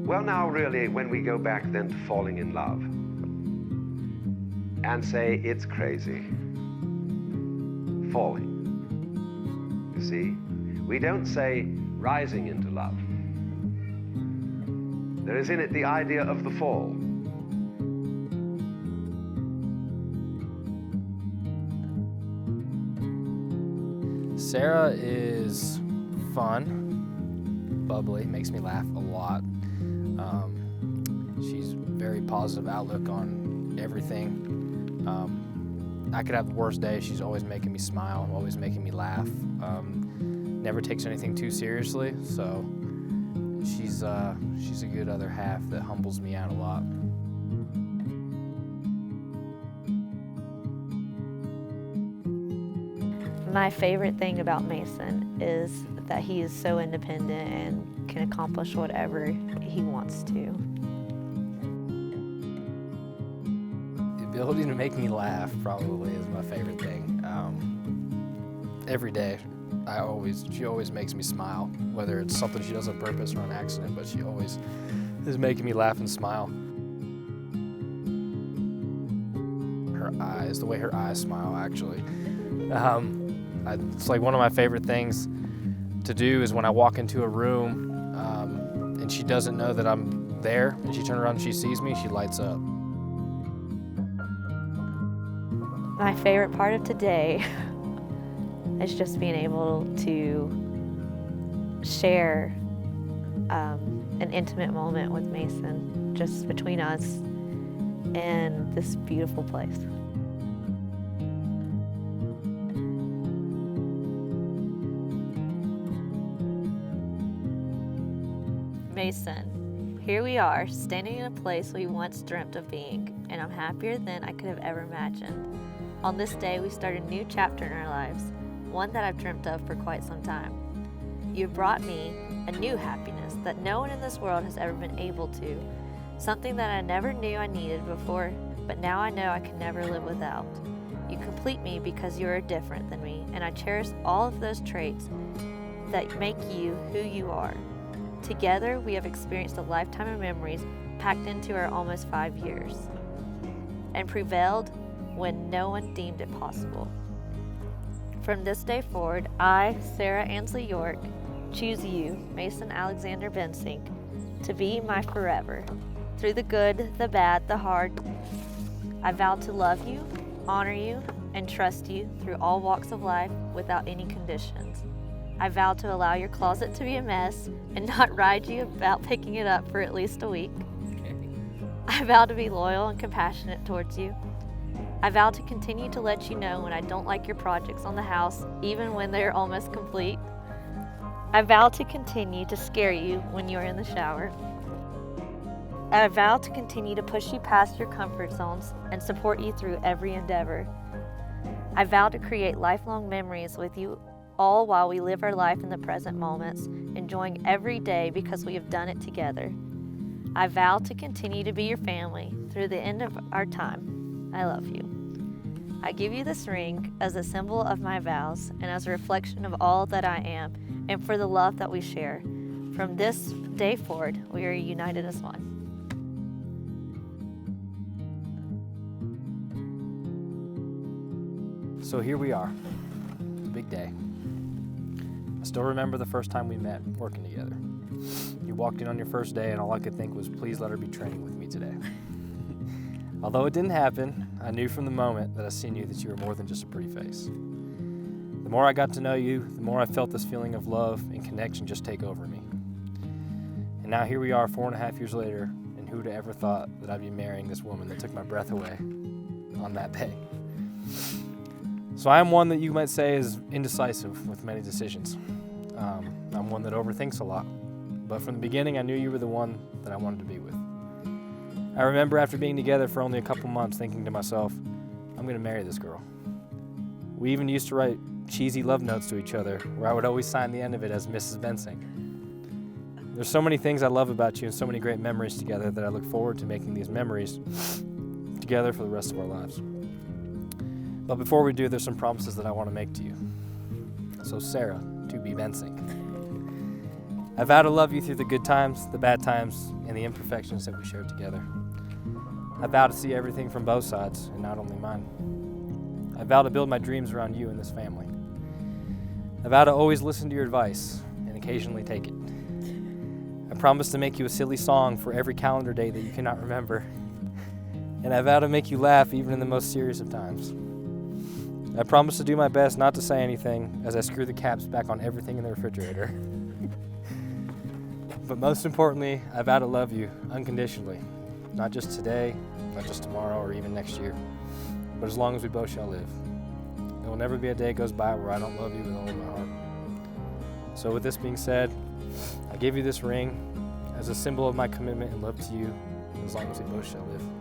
Well, now really, when we go back then to falling in love and say it's crazy, falling, you see, we don't say rising into love. There is in it the idea of the fall. Sara is fun, bubbly, makes me laugh a lot. She's very positive outlook on everything. I could have the worst day. She's always making me smile, always making me laugh. Never takes anything too seriously, so she's a good other half that humbles me out a lot. My favorite thing about Masen is that he is so independent and can accomplish whatever he wants to. The ability to make me laugh probably is my favorite thing. Every day, she always makes me smile, whether it's something she does on purpose or on accident, but she always is making me laugh and smile. Her eyes, the way her eyes smile, actually. It's like one of my favorite things to do is when I walk into a room and she doesn't know that I'm there, and she turns around and she sees me, she lights up. My favorite part of today is just being able to share an intimate moment with Masen, just between us in this beautiful place. Masen, here we are, standing in a place we once dreamt of being, and I'm happier than I could have ever imagined. On this day, we start a new chapter in our lives, one that I've dreamt of for quite some time. You've brought me a new happiness that no one in this world has ever been able to, something that I never knew I needed before, but now I know I can never live without. You complete me because you are different than me, and I cherish all of those traits that make you who you are. Together, we have experienced a lifetime of memories packed into our almost 5 years, and prevailed when no one deemed it possible. From this day forward, I, Sara Ansley York, choose you, Masen Alexander Bensink, to be my forever. Through the good, the bad, the hard, I vow to love you, honor you, and trust you through all walks of life without any conditions. I vow to allow your closet to be a mess and not ride you about picking it up for at least a week. I vow to be loyal and compassionate towards you. I vow to continue to let you know when I don't like your projects on the house, even when they're almost complete. I vow to continue to scare you when you're in the shower. I vow to continue to push you past your comfort zones and support you through every endeavor. I vow to create lifelong memories with you, all while we live our life in the present moments, enjoying every day because we have done it together. I vow to continue to be your family through the end of our time. I love you. I give you this ring as a symbol of my vows and as a reflection of all that I am and for the love that we share. From this day forward, we are united as one. So here we are, the big day. I still remember the first time we met working together. You walked in on your first day and all I could think was, please let her be training with me today. Although it didn't happen, I knew from the moment that I seen you that you were more than just a pretty face. The more I got to know you, the more I felt this feeling of love and connection just take over me. And now here we are 4.5 years later, and who'd have ever thought that I'd be marrying this woman that took my breath away on that day. So I am one that you might say is indecisive with many decisions. I'm one that overthinks a lot, but from the beginning I knew you were the one that I wanted to be with. I remember after being together for only a couple months thinking to myself, I'm going to marry this girl. We even used to write cheesy love notes to each other where I would always sign the end of it as Mrs. Bensink. There's so many things I love about you and so many great memories together that I look forward to making these memories together for the rest of our lives. But before we do, there's some promises that I want to make to you. So Sara, to be Bensink. I vow to love you through the good times, the bad times, and the imperfections that we shared together. I vow to see everything from both sides, and not only mine. I vow to build my dreams around you and this family. I vow to always listen to your advice, and occasionally take it. I promise to make you a silly song for every calendar day that you cannot remember. And I vow to make you laugh even in the most serious of times. I promise to do my best not to say anything as I screw the caps back on everything in the refrigerator. But most importantly, I vow to love you unconditionally. Not just today, not just tomorrow, or even next year, but as long as we both shall live. There will never be a day goes by where I don't love you with all of my heart. So with this being said, I give you this ring as a symbol of my commitment and love to you as long as we both shall live.